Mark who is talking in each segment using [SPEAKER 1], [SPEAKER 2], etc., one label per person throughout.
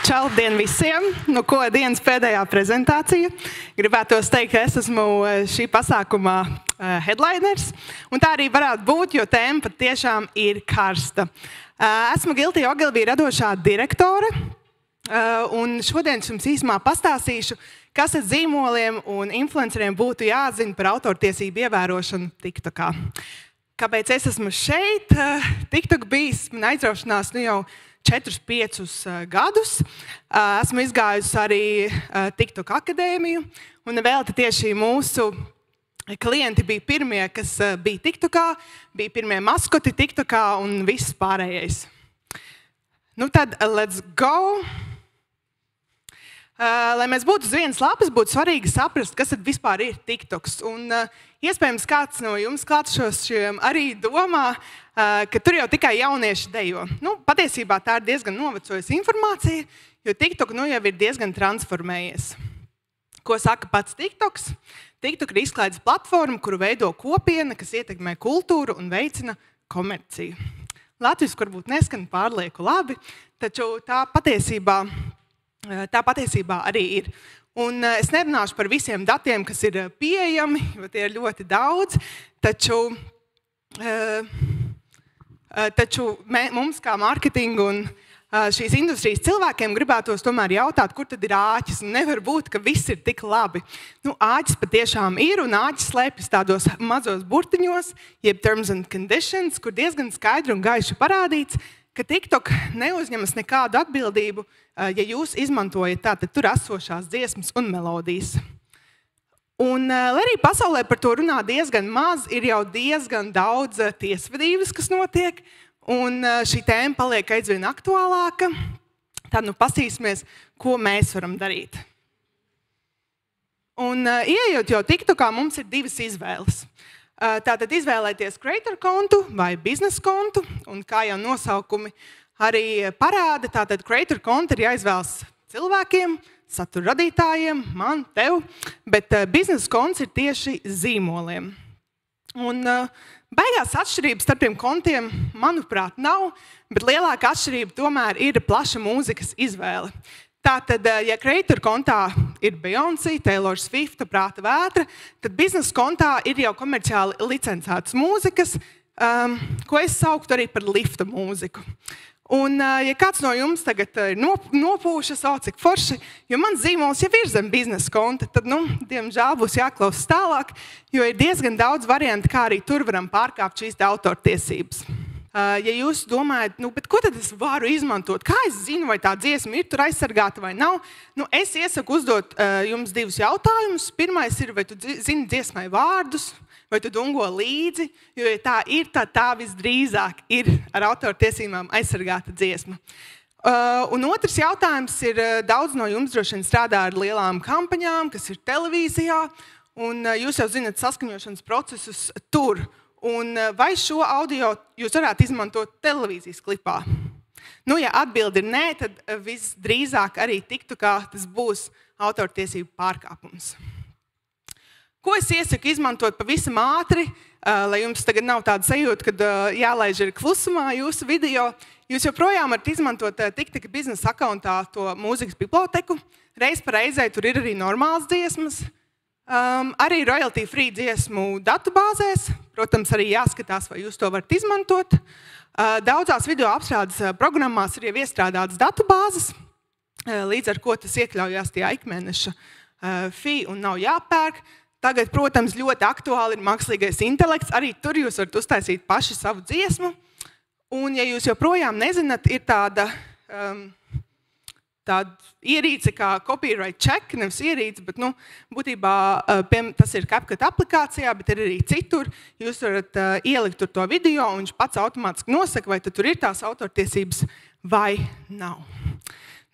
[SPEAKER 1] Čaldien visiem! Nu, ko dienas pēdējā prezentācija? Gribētos teikt, ka es esmu šī pasākuma headliners. Un tā arī varētu būt, jo tēma patiešām ir karsta. Esmu Gilti Ogilvī radošā direktore. Un šodien jums īsumā pastāstīšu, kas ar zīmoliem un influenceriem būtu jāzina par autortiesību ievērošanu TikTokā. Kāpēc es esmu šeit? TikTok bijis man aizraušanās jau 4-5 gadus. Esmu izgājusi arī TikTok akadēmiju, un vēl tieši mūsu klienti bija pirmie, kas bija TikTokā, bija pirmie maskoti TikTokā un viss pārējais. Nu tad, let's go! Lai mēs būtu uz vienas lapas, būtu svarīgi saprast, kas tad vispār ir TikToks. Un iespējams kāds no jums klātsošiem arī domā, ka tur jau tikai jaunieši dejo. Nu, patiesībā tā ir diezgan novecojusi informācija, jo TikTok jau ir diezgan transformējies. Ko saka pats TikToks? TikTok ir izklaides platforma, kuru veido kopiena, kas ietekmē kultūru un veicina komerciju. Latvijas varbūt neskan pārlieku labi, taču tā patiesībā arī ir. Un es nerunāšu par visiem datiem, kas ir pieejami, jo tie ir ļoti daudz, taču mums kā mārketinga un šīs industrijas cilvēkiem gribētos tomēr jautāt, kur tad ir āķis. Un nevar būt, ka viss ir tik labi. Nu, āķis patiešām ir, un āķis slēpjas tādos mazos burtiņos, jeb terms and conditions, kur diezgan skaidri un gaiši parādīts, ka TikTok neuzņemas nekādu atbildību, ja jūs izmantojat tātad tur esošās dziesmas un melodijas. Un, lai arī pasaulē par to runā diezgan maz, ir jau diezgan daudz tiesvedības, kas notiek, un šī tēma paliek aizvien aktuālāka. Tad nu pasīsimies, ko mēs varam darīt. Un, ieejot jau TikTokā, mums ir divas izvēles. Tātad izvēlēties creator kontu vai biznesa kontu, un kā jau nosaukumi arī parāda, tātad creator konta ir jāizvēlas cilvēkiem, satura radītājiem, man, tev, bet biznesa konts ir tieši zīmoliem. Un beigās atšķirības starp tiem kontiem, manuprāt, nav, bet lielāka atšķirība tomēr ir plaša mūzikas izvēle. Tātad, ja creator kontā ir Beyoncé, Taylor Swift, Prāta vētra, tad biznesa kontā ir jau komerciāli licencētas mūzikas, ko es sauktu arī par lifta mūziku. Un, ja kāds no jums tagad ir nopūšas, cik forši, jo mans zīmols jau ir zem biznesa konta, tad, diemžēl būs jāklausās tālāk, jo ir diezgan daudz variantu, kā arī tur varam pārkāpt šīs autortiesības. Ja jūs domājat, bet ko tad es varu izmantot? Kā es zinu, vai tā dziesma ir tur aizsargāta vai nav? Es iesaku uzdot jums divus jautājumus. Pirmais ir, vai tu zini dziesmai vārdus, vai tu dungo līdzi, jo ja tā ir, tad tā visdrīzāk ir ar autortiesībām aizsargāta dziesma. Un otrs jautājums ir, daudz no jums droši vien strādā ar lielām kampaņām, kas ir televīzijā, un jūs jau zinat saskaņošanas procesus tur. Un vai šo audio jūs varētu izmantot televīzijas klipā? Ja atbilde ir nē, tad visdrīzāk arī TikTokā tas būs autortiesību pārkāpums. Ko es iesaku izmantot pavisam ātri, lai jums tagad nav tāda sajūta, kad jālaiž ir klusumā jūsu video? Jūs joprojām varat izmantot TikToka biznesa akauntā to mūzikas biblioteku. Reiz pa reizei tur ir arī normālas dziesmas. Arī royalty free dziesmu datubāzēs. Protams, arī jāskatās, vai jūs to varat izmantot. Daudzās video apstrādes programmās ir jau iestrādātas datubāzes, līdz ar ko tas iekļaujās tajā ikmēneša fee un nav jāpērk. Tagad, protams, ļoti aktuāli ir mākslīgais intelekts. Arī tur jūs varat uztaisīt paši savu dziesmu. Un, ja jūs joprojām nezināt, ir tāda ierīce kā copyright check, nevis ierīce, bet būtībā tas ir CapCut aplikācijā, bet ir arī citur. Jūs varat ielikt tur to video, un viņš pats automātiski nosaka, vai tur ir tās autortiesības vai nav.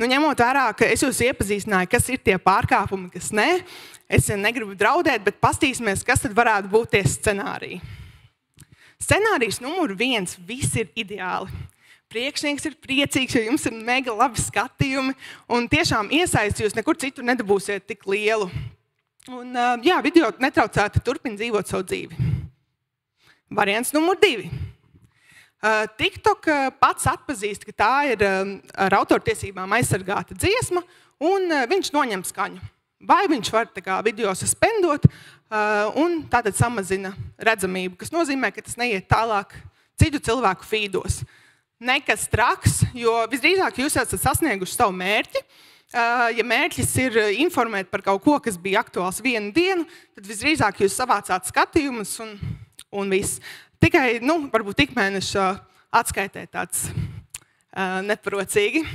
[SPEAKER 1] Ņemot vērā, ka es jūs iepazīstināju, kas ir tie pārkāpumi, kas nē, es negribu draudēt, bet pastīsimies, kas tad varētu būt tie scenāriji. Scenārijs numur 1, viss ir ideāli. Priekšnieks ir priecīgs, jo jums ir mega labi skatījumi, un tiešām iesaisti jūs nekur citur nedabūsiet tik lielu. Un, video netraucēti turpina dzīvot savu dzīvi. Variants numur 2. TikTok pats atpazīst, ka tā ir ar autortiesībām aizsargāta dziesma, un viņš noņem skaņu. Vai viņš var video suspendot un tātad samazina redzamību, kas nozīmē, ka tas neiet tālāk citu cilvēku feedos. Nekas traks, jo visdrīzāk jūs esat sasnieguši savu mērķi. Ja mērķis ir informēt par kaut ko, kas bija aktuāls vienu dienu, tad visdrīzāk jūs savācāt skatījumus un viss. Tikai, varbūt ikmēneša atskaitē tāds neprocīgi.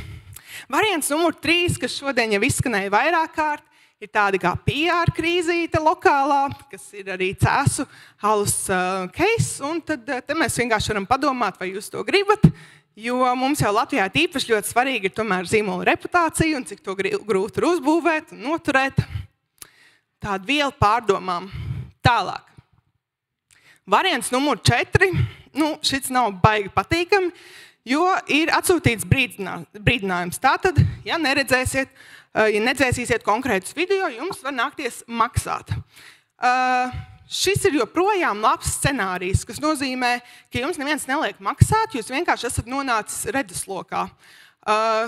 [SPEAKER 1] Variants numur 3, kas šodien jau izskanēja vairāk kārt, ir tāda kā PR krīzīte lokālā, kas ir arī Cēsu alus case, un tad te mēs vienkārši varam padomāt, vai jūs to gribat, jo mums jau Latvijā tīpaši ļoti svarīgi ir tomēr zīmola reputācija un cik to grūti ir uzbūvēt un noturēt. Tāda viela pārdomām. Tālāk. Variants numur 4, šis nav baigi patīkami, jo ir atsūtīts brīdinājums. Tātad, ja nedzēsīsiet konkrētus video, jums var nākties maksāt. Šis ir joprojām labs scenārijs, kas nozīmē, ka jums neviens neliek maksāt, jūs vienkārši esat nonācis redzeslokā.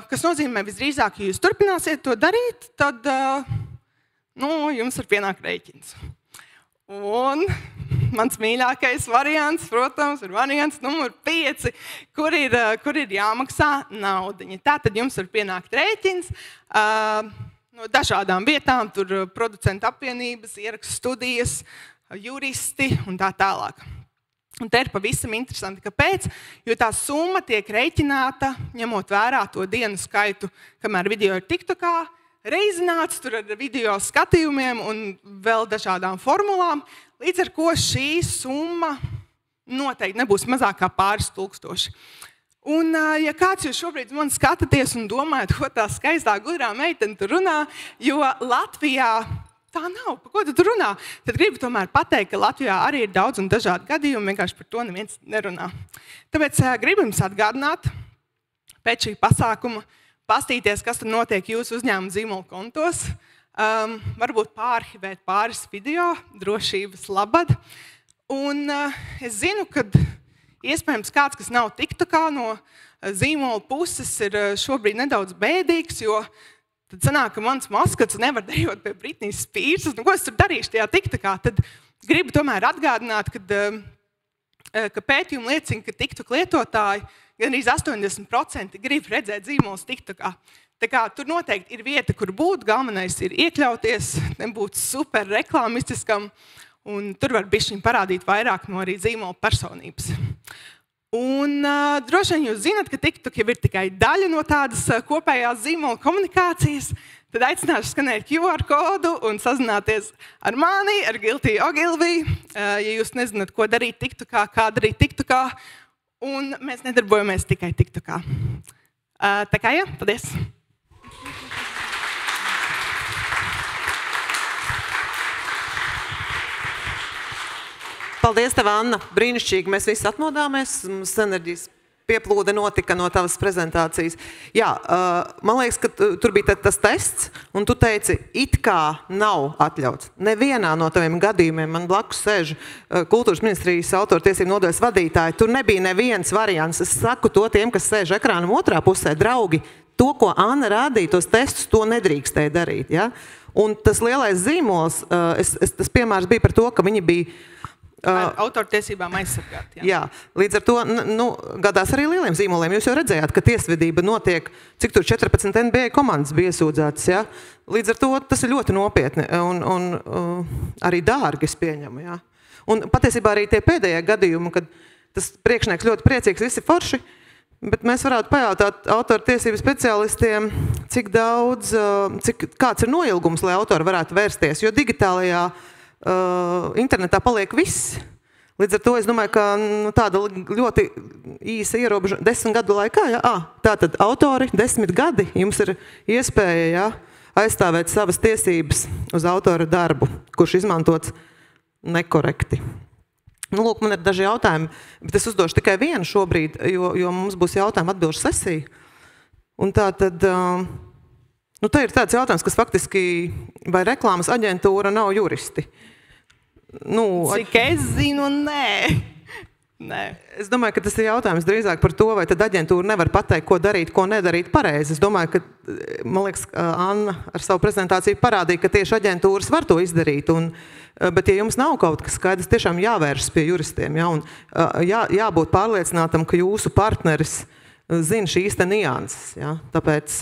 [SPEAKER 1] Kas nozīmē, visdrīzāk, ja jūs turpināsiet to darīt, tad jums var pienākt rēķins. Un mans mīļākais variants, protams, ir variants numur 5, kur ir jāmaksā naudiņa. Tātad jums var pienākt rēķins no dažādām vietām, tur producentu apvienības, ierakstu studijas, juristi un tā tālāk. Un te ir pavisam interesanti, kāpēc, jo tā summa tiek rēķināta, ņemot vērā to dienu skaitu, kamēr video ir TikTokā, reizināts tur ar video skatījumiem un vēl dažādām formulām, līdz ar ko šī summa noteikti nebūs mazāk kā pāris tūkstoši. Un, ja kāds jūs šobrīd man skatāties un domājat, ko tā skaistā, gudrā meitene tur runā, jo Latvijā tā nav, par ko tu tur runā, tad gribu tomēr pateikt, ka Latvijā arī ir daudz un dažādi gadījumi, vienkārši par to neviens nerunā. Tāpēc gribu jums atgādināt pēc šī pasākuma, pastīties, kas tad notiek jūsu uzņēmuma zīmola kontos, varbūt pārarhivēt pāris video, drošības labad. Un es zinu, ka iespējams kāds, kas nav TikTokā no zīmola puses, ir šobrīd nedaudz bēdīgs, jo tad sanāk, ka mans maskots nevar dejot pie Britnijas Spears. Ko es tur darīšu tajā TikTokā? Tad gribu tomēr atgādināt, ka pētījumi liecina, ka TikTok lietotāji gan arī 80% grib redzēt zīmolus TikTokā. Tā kā tur noteikti ir vieta, kur būt, galvenais ir iekļauties, nebūt super reklāmistiskam, un tur var bišķiņ parādīt vairāk no arī zīmola personības. Un droši vien jūs zināt, ka TikTok jau ir tikai daļa no tādas kopējās zīmola komunikācijas, tad aicināšu skanēt QR kodu un sazināties ar mani, ar Gilti Ogilviju, ja jūs nezināt, ko darīt TikTokā, kā darīt TikTokā, un mēs nedarbojamies tikai TikTokā. Tā kā jā, paldies!
[SPEAKER 2] Paldies tev, Anna! Brīnišķīgi, mēs visi atmodāmies, mums enerģijas pieplūde notika no tavas prezentācijas. Jā, man liekas, ka tur bija tas tests, un tu teici, it kā nav atļauts. Nevienā no taviem gadījumiem man blakus sēž Kultūras ministrijas autortiesību nodaļas vadītāji. Tur nebija neviens variants. Es saku to tiem, kas sēž ekrānam otrā pusē, draugi, to, ko Anna rādīja, tos testus, to nedrīkstēja darīt. Ja? Un tas lielais zīmols, tas piemērs bija par to, ka viņi bija
[SPEAKER 1] ar autortiesībām aizsargāt. Jā.
[SPEAKER 2] Jā, līdz ar to gadās arī lieliem zīmoliem. Jūs jau redzējāt, ka tiesvedība notiek, cik tur 14 NBA komandas bija iesūdzētas. Ja? Līdz ar to tas ir ļoti nopietni un arī dārgi, es pieņemu. Ja? Un patiesībā arī tie pēdējie gadījumi, kad tas priekšnieks ļoti priecīgs, visi forši, bet mēs varētu pajautāt autortiesību speciālistiem, kāds ir noilgums, lai autori varētu vērsties, jo digitālajā internetā paliek viss. Līdz ar to es domāju, ka tāda ļoti īsa ierobeža 10 gadu laikā, tātad autori 10 gadi, jums ir iespēja aizstāvēt savas tiesības uz autora darbu, kurš izmantots nekorekti. Lūk, man ir daži jautājumi, bet es uzdošu tikai vienu šobrīd, jo mums būs jautājuma atbilžu sesija. Un tā tad, te ir tāds jautājums, kas faktiski, vai reklāmas aģentūra nav juristi?
[SPEAKER 1] Cik es zinu, nē. Nē.
[SPEAKER 2] Es domāju, ka tas ir jautājums drīzāk par to, vai tad aģentūra nevar pateikt, ko darīt, ko nedarīt pareizi. Es domāju, ka, man liekas, Anna ar savu prezentāciju parādīja, ka tieši aģentūras var to izdarīt. Bet, ja jums nav kaut kas skaidrs, tiešām jāvēršas pie juristiem. Ja, un, jābūt pārliecinātam, ka jūsu partneris zina šīs te nianses. Ja. Tāpēc,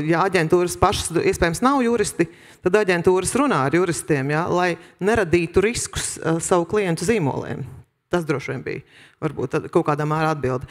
[SPEAKER 2] ja aģentūras pašas iespējams nav juristi, tad aģentūras runā ar juristiem, ja, lai neradītu riskus savu klientu zīmoliem. Tas droši vien bija varbūt kaut kādā mērā atbilde.